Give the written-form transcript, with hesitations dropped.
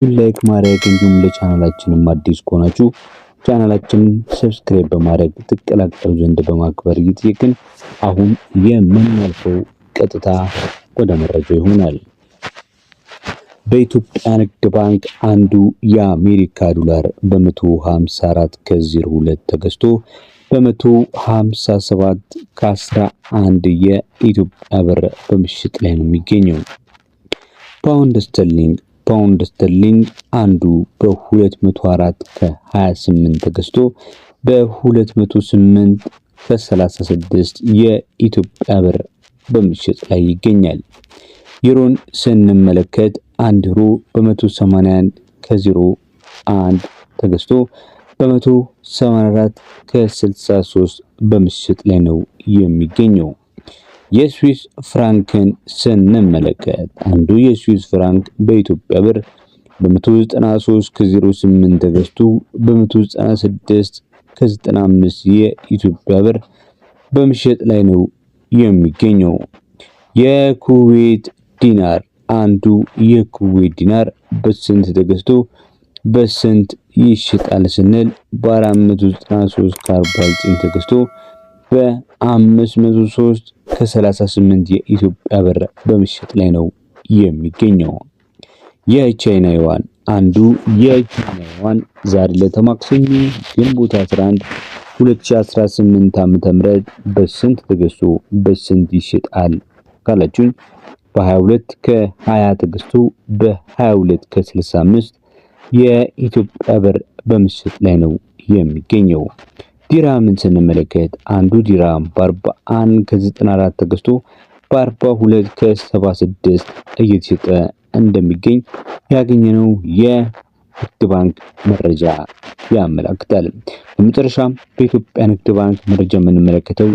ላይክ ማድረግ እንዲሁም ለቻናላችንም አዲስ ከሆናችሁ ቻናላችንን ሰብስክራይብ በማድረግ ትቀላቀሉ ዘንድ በማክበር እየጠየቅን አሁን የምናልፈው ቀጥታ ወደ መረጃው ይሆናል። በኢትዮጵያ ንግድ ባንክ አንዱ የአሜሪካ ዶላር በ154 ከ02 ተገዝቶ በ157 ከ11 የኢትዮጵያ ብር በምሽጥ ላይ ነው የሚገኘው። ፓውንድ ስተርሊንግ አንዱ በ204 ከ28 ተገዝቶ በ208 ከ36 የኢትዮጵያ ብር በምሽጥ ላይ ይገኛል። ዩሮን ስንመለከት 1 ዩሮ በ181 ከ01 ተገዝቶ በ184 ከ63 በምሽጥ ላይ ነው የሚገኘው። የስዊስ ፍራንክን ስንመለከት አንዱ የስዊስ ፍራንክ በኢትዮጵያ ብር በ193 ከ08 ተገዝቶ በ196 ከ95 የኢትዮጵያ ብር በምሽጥ ላይ ነው የሚገኘው። የኩዌት ዲናር አንዱ የኩዌት ዲናር በስንት ተገዝቶ በስንት ይሽጣል ስንል በ493 ከ49 ተገዝቶ በ503 ከ38 የኢትዮጵያ ብር በምሽጥ ላይ ነው የሚገኘው። የቻይና ዩዋን አንዱ የቻይና ዩዋን ዛሬ ለተማክሰኞ ግንቦት 11 2018 ዓ.ም በስንት ተገዝቶ በስንት ይሽጣል ካላችሁኝ በ22 ከ20 ተገዝቶ በ22 ከ65 የኢትዮጵያ ብር በምሽጥ ላይ ነው የሚገኘው። ዲራምን ስንመለከት አንዱ ዲራም በ41 ከ94 ተገዝቶ በ42 ከ76 እየተሸጠ እንደሚገኝ ያገኘነው የንግድ ባንክ መረጃ ያመለክታል። በመጨረሻም በኢትዮጵያ ንግድ ባንክ መረጃ የምንመለከተው